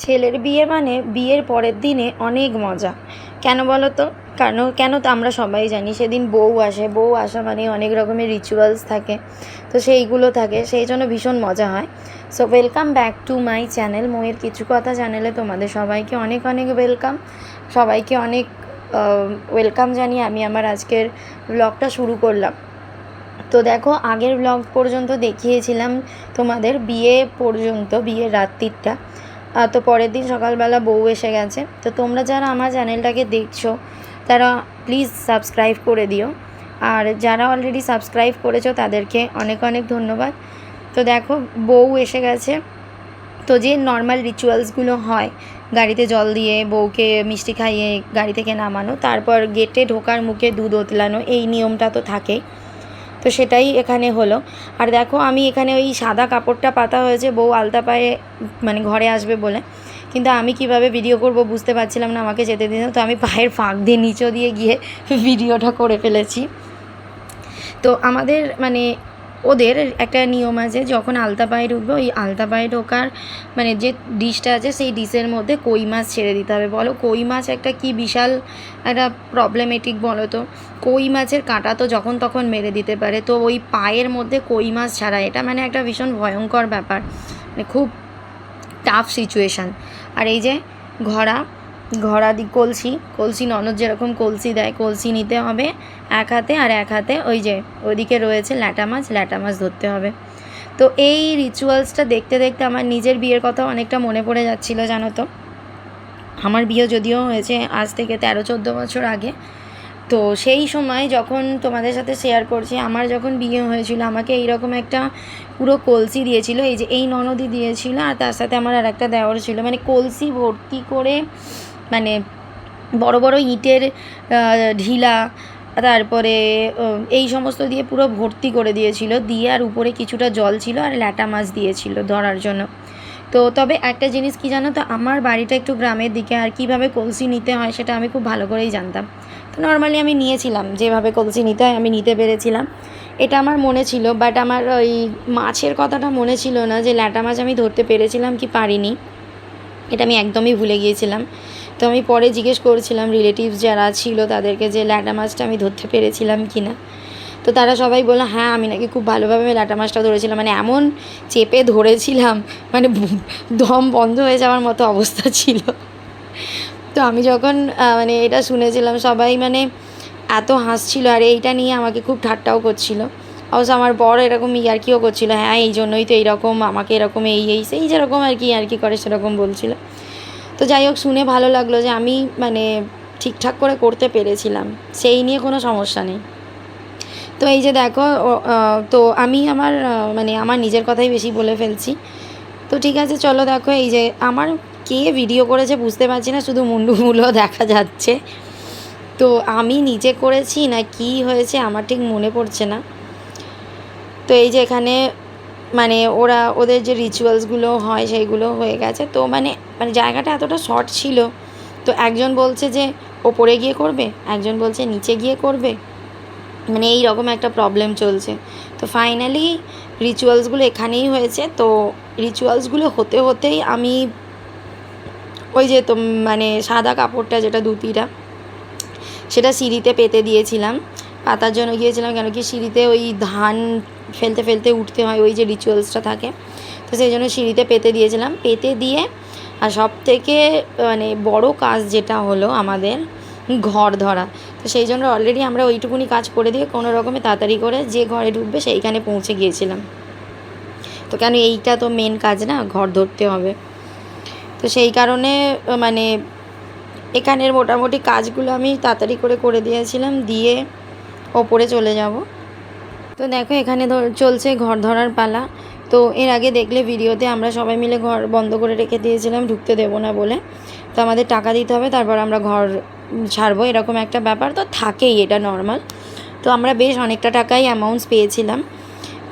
ছেলের বিয়ে মানে বিয়ের পরের দিনে অনেক মজা। কেন বলো তো? কেন তো আমরা সবাই জানি সেদিন বউ আসে, বউ আসা মানে অনেক রকমের রিচুয়ালস থাকে, তো সেইগুলো থাকে, সেই জন্য ভীষণ মজা হয়। So welcome back to my channel, মোয়ের কিছু কথা চ্যানেলে তোমাদের সবাইকে অনেক অনেক ওয়েলকাম। সবাইকে অনেক ওয়েলকাম জানিয়ে আমি আমার আজকের ব্লগটা শুরু করলাম। তো দেখো, আগের ব্লগ পর্যন্ত দেখিয়েছিলাম তোমাদের বিয়ে পর্যন্ত, বিয়ের রাত্রিটা। তো পরের দিন সকালবেলা বউ এসে গেছে। তো তোমরা যারা আমার চ্যানেলটাকে দেখছো তারা প্লিজ সাবস্ক্রাইব করে দিও, আর যারা অলরেডি সাবস্ক্রাইব করেছো তাদেরকে অনেক অনেক ধন্যবাদ। তো দেখো, বউ এসে গেছে। তো যে নর্মাল রিচুয়ালসগুলো হয়, গাড়িতে জল দিয়ে বউকে মিষ্টি খাইয়ে গাড়ি থেকে নামানো, তারপর গেটে ঢোকার মুখে দুধ ওতলানো, এই নিয়মটা তো থাকেই। তো সেটাই এখানে হলো। আর দেখো, আমি এখানে ওই সাদা কাপড়টা পাতা হয়েছে বউ আলতা পায়ে মানে ঘরে আসবে বলে, কিন্তু আমি কিভাবে ভিডিও করব বুঝতে পারছিলাম না, আমাকে যেতে দিন। তো আমি পায়ের ফাঁক দিয়ে নিচে দিয়ে গিয়ে ভিডিওটা করে ফেলেছি। তো আমাদের মানে ওদের একটা নিয়ম আছে, যখন আলতা পায়ে ঢুকবে ওই আলতা পায়ে ঢোকার মানে যে ডিশটা আছে সেই ডিশের মধ্যে কই মাছ ছেড়ে দিতে হবে। বলো, কই মাছ একটা কি বিশাল একটা প্রবলেমেটিক বলো তো। কই মাছের কাঁটা তো যখন তখন মেরে দিতে পারে, তো ওই পায়ের মধ্যে কই মাছ ছাড়া, এটা মানে একটা ভীষণ ভয়ঙ্কর ব্যাপার, মানে খুব টাফ সিচুয়েশান। আর এই যে ঘড়া, কলসি ননদ যেরকম কলসি দেয়, কলসি নিতে হবে এক হাতে, আর এক হাতে ওই যে ওইদিকে রয়েছে ল্যাটা মাছ ধরতে হবে। তো এই রিচুয়ালসটা দেখতে দেখতে আমার নিজের বিয়ের কথা অনেকটা মনে পড়ে যাচ্ছিলো, জানো তো। আমার বিয়ে যদিও হয়েছে আজ থেকে 13-14 বছর আগে। তো সেই সময় যখন তোমাদের সাথে শেয়ার করছি, আমার যখন বিয়ে হয়েছিল আমাকে এইরকম একটা পুরো কলসি দিয়েছিল, এই যে এই ননদই দিয়েছিল, আর তার সাথে আমার আর একটা দেওর ছিল, মানে কলসি ভর্তি করে, মানে বড় বড় ইটের ঢিলা, তারপরে এই সমস্ত দিয়ে পুরো ভর্তি করে দিয়েছিল, দিয়ে আর উপরে কিছুটা জল ছিল আর ল্যাটা মাছ দিয়েছিল ধরার জন্য। তো তবে একটা জিনিস কি জানো তো, আমার বাড়িটা একটু গ্রামের দিকে, আর কীভাবে কলসি নিতে হয় সেটা আমি খুব ভালো করেই জানতাম। তো নর্মালি আমি নিয়েছিলাম, যেভাবে কলসি নিতে হয় আমি নিতে পেরেছিলাম, এটা আমার মনে ছিল। বাট আমার ওই মাছের কথাটা মনে ছিল না, যে ল্যাটা মাছ আমি ধরতে পেরেছিলাম কি পারিনি, এটা আমি একদমই ভুলে গিয়েছিলাম। তো আমি পরে জিজ্ঞেস করছিলাম রিলেটিভস যারা ছিল তাদেরকে, যে ল্যাটা মাছটা আমি ধরতে পেরেছিলাম কি না। তো তারা সবাই বললো হ্যাঁ, আমি নাকি খুব ভালোভাবে ল্যাটা মাছটা ধরেছিলাম, মানে এমন চেপে ধরেছিলাম, মানে দম বন্ধ হয়ে যাওয়ার মতো অবস্থা ছিল। তো আমি যখন মানে এটা শুনেছিলাম, সবাই মানে এত হাসছিল, আর এইটা নিয়ে আমাকে খুব ঠাট্টাও করছিল। অবশ্য আমার বড় এরকম ইয়ার্কিও করছিল, হ্যাঁ এই জন্যই তো এইরকম, আমাকে এরকম সেই যেরকম আর কি ইয়ার্কি করে সেরকম বলছিল। তো যাই হোক, শুনে ভালো লাগলো যে আমি মানে ঠিকঠাক করে করতে পেরেছিলাম, সেই নিয়ে কোনো সমস্যা নেই। তো এই যে দেখো, তো আমি আমার মানে আমার নিজের কথাই বেশি বলে ফেলছি। তো ঠিক আছে, চলো দেখো, এই যে আমার কে ভিডিও করেছে বুঝতে পারছি না, শুধু মুন্ডুগুলো দেখা যাচ্ছে। তো আমি নিজে করেছি না কি হয়েছে আমার ঠিক মনে পড়ছে না। তো এই যে এখানে মানে ওদের যে রিচুয়ালসগুলো হয় সেইগুলো হয়ে গেছে। তো মানে মানে জায়গাটা এতটা শর্ট ছিল, তো একজন বলছে যে ওপরে গিয়ে করবে, একজন বলছে নিচে গিয়ে করবে, মানে এই রকম একটা প্রবলেম চলছে। তো ফাইনালি রিচুয়ালসগুলো এখানেই হয়েছে। তো রিচুয়ালসগুলো হতে হতেই আমি ওই যে তো মানে সাদা কাপড়টা যেটা ধুতিটা, সেটা সিঁড়িতে পেতে দিয়েছিলাম, পাতার জন্য গিয়েছিলাম, কেন কি সিঁড়িতে ওই ধান ফেলতে ফেলতে উঠতে হয়, ওই যে রিচুয়ালসটা থাকে, তো সেই জন্য সিঁড়িতে পেতে দিয়েছিলাম। পেতে দিয়ে আর সব থেকে মানে বড় কাজ যেটা হলো আমাদের ঘর ধরা। তো সেই জন্য অলরেডি আমরা ওইটুকুনি কাজ করে দিয়ে কোনো রকমে তাড়াতাড়ি করে যে ঘরে ঢুকবে সেইখানে পৌঁছে গিয়েছিলাম। তো কেন এইটা তো মেন কাজ না, ঘর ধরতে হবে। তো সেই কারণে মানে এখানের মোটামুটি কাজগুলো আমি তাড়াতাড়ি করে দিয়েছিলাম, দিয়ে ওপরে চলে যাব। তো দেখো, এখানে চলছে ঘর ধরার পালা। তো এর আগে দেখলে ভিডিওতে আমরা সবাই মিলে ঘর বন্ধ করে রেখে দিয়েছিলাম, ঢুকতে দেবো না বলে। তো আমাদের টাকা দিতে হবে, তারপর আমরা ঘর ছাড়বো, এরকম একটা ব্যাপার তো থাকেই, এটা নর্মাল। তো আমরা বেশ অনেকটা টাকাই অ্যামাউন্টস পেয়েছিলাম।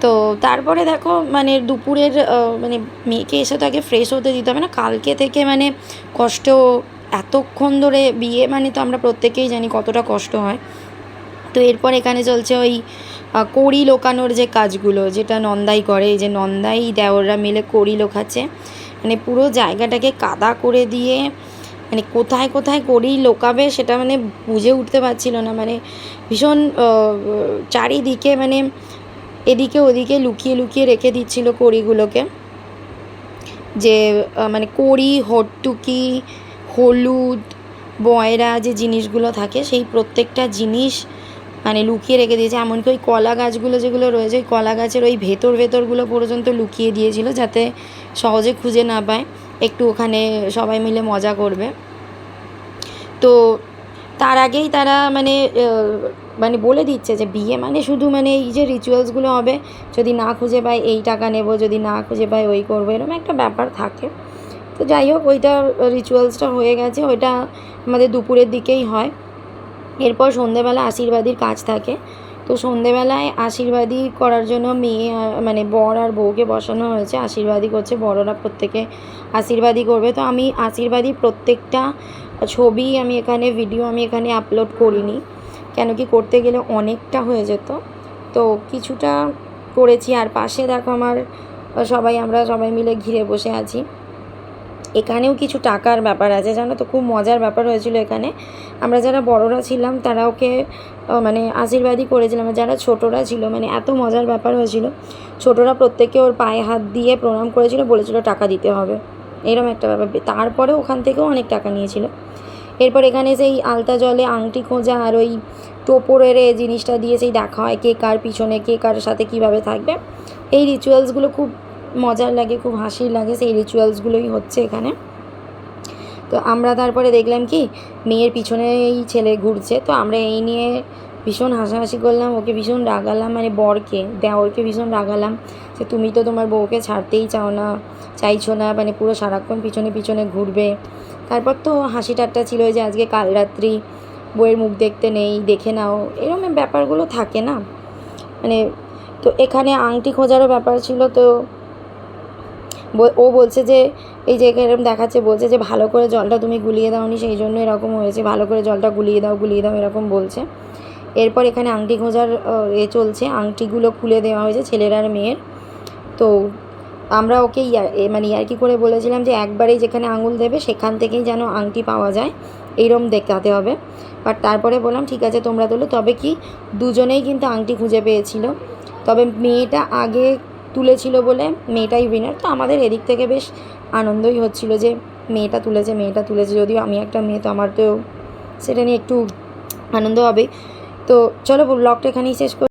তো তারপরে দেখো, মানে দুপুরের মানে মেয়েকে এসে তো আগে ফ্রেশ হতে দিতে হবে না, কালকে থেকে মানে কষ্ট, এতক্ষণ ধরে বিয়ে মানে তো আমরা প্রত্যেকেই জানি কতটা কষ্ট হয়। তো এরপর এখানে চলছে ওই কড়ি লোকানোর যে কাজগুলো, যেটা নন্দাই করে, এই যে নন্দাই দেওররা মিলে কড়ি লোকাচ্ছে। মানে পুরো জায়গাটাকে কাদা করে দিয়ে মানে কোথায় কোথায় করেই লোকাবে সেটা মানে বুঝে উঠতে পারছিল না। মানে ভীষণ চারিদিকে মানে এদিকে ওদিকে লুকিয়ে লুকিয়ে রেখে দিচ্ছিল কড়িগুলোকে, যে মানে কড়ি, হট্টুকি, হলুদ, বয়রা যে জিনিসগুলো থাকে সেই প্রত্যেকটা জিনিস মানে লুকিয়ে রেখে দিয়েছে। এমনকি ওই কলা গাছগুলো যেগুলো রয়েছে ওই কলা গাছের ওই ভেতরগুলো পর্যন্ত লুকিয়ে দিয়েছিল, যাতে সহজে খুঁজে না পায়, একটু ওখানে সবাই মিলে মজা করবে। তো তার আগেই তারা মানে মানে বলে দিচ্ছে যে বিয়ে মানে শুধু মানে এই যে রিচুয়ালসগুলো হবে, যদি না খুঁজে পাই এই টাকা নেব, যদি না খুঁজে পাই ওই করবো, এরকম একটা ব্যাপার থাকে। তো যাই হোক, ওইটা রিচুয়ালসটা হয়ে গেছে, ওইটা আমাদের দুপুরের দিকেই হয়। এরপর সন্ধেবেলা আশীর্বাদীর কাজ থাকে। তো সন্ধেবেলায় আশীর্বাদী করার জন্য মেয়ে মানে বর আর বউকে বসানো হয়েছে, আশীর্বাদী করছে, বড়রা প্রত্যেকে আশীর্বাদী করবে। তো আমি আশীর্বাদী প্রত্যেকটা ছবি আমি এখানে ভিডিও আমি এখানে আপলোড করিনি, কেন কি করতে গেলে অনেকটা হয়ে যেত, তো কিছুটা করেছি। আর পাশে দেখো আমার আমরা সবাই মিলে ঘিরে বসে আছি। এখানেও কিছু টাকার ব্যাপার আছে, জানো তো, খুব মজার ব্যাপার হয়েছিল এখানে। আমরা যারা বড়রা ছিলাম তারা ওকে মানে আশীর্বাদই করেছিলাম, যারা ছোটরা ছিল মানে এত মজার ব্যাপার হয়েছিল, ছোটরা প্রত্যেকে ওর পায়ে হাত দিয়ে প্রণাম করেছিল, বলেছিল টাকা দিতে হবে, এরকম একটা ব্যাপার। তারপরে ওখান থেকেও অনেক টাকা নিয়েছিল। এরপর এখানে সেই আলতা জলে আংটি খোঁজা আর ওই টোপরের জিনিসটা দিয়ে সেই দেখা হয় কে কার পিছনে, কে কার সাথে কীভাবে থাকবে। এই রিচুয়ালসগুলো খুব মজার লাগে, খুব হাসির লাগে, সেই রিচুয়ালসগুলোই হচ্ছে এখানে। তো আমরা তারপরে দেখলাম কি মেয়ের পিছনেই ছেলে ঘুরছে, তো আমরা এই নিয়ে ভীষণ হাসাহাসি করলাম, ওকে ভীষণ রাগালাম, মানে দেওরকে ভীষণ রাগালাম যে তুমি তো তোমার বউকে ছাড়তেই চাইছো না, মানে পুরো সারাক্ষণ পিছনে পিছনে ঘুরবে। তারপর তো হাসি ঠাট্টা ছিল যে আজকে কাল রাত্রি বউয়ের মুখ দেখতে নেই, দেখে নাও, এরকম ব্যাপারগুলো থাকে না মানে। তো এখানে আংটি খোঁজারও ব্যাপার ছিল। তো ও বলছে যে এই যে এরকম দেখাচ্ছে, বলছে যে ভালো করে জলটা তুমি গুলিয়ে দাওনি, সেই জন্য এরকম হয়েছে, ভালো করে জলটা গুলিয়ে দাও এরকম বলছে। এরপর এখানে আংটি খোঁজার চলছে, আংটিগুলো খুলে দেওয়া হয়েছে ছেলের আর মেয়ের। তো আমরা ওকে মানে ইয়ার্কি করে বলেছিলাম যে একবারেই যেখানে আঙুল দেবে সেখান থেকেই যেন আংটি পাওয়া যায়, এইরকম দেখাতে হবে। বাট তারপরে বললাম ঠিক আছে তোমরা তোলো। তবে কি দুজনেই কিন্তু আংটি খুঁজে পেয়েছিল, তবে মেয়েটা আগে তুলেছিল বলে মেয়েটাই উইনার। তো আমাদের এদিক থেকে বেশ আনন্দই হচ্ছিল যে মেয়েটা তুলেছে, যদিও আমি একটা মেয়ে, তো আমার তো সেটা নিয়ে একটু আনন্দ হবে। তো চলো ব্লগটা এখানেই শেষ করি।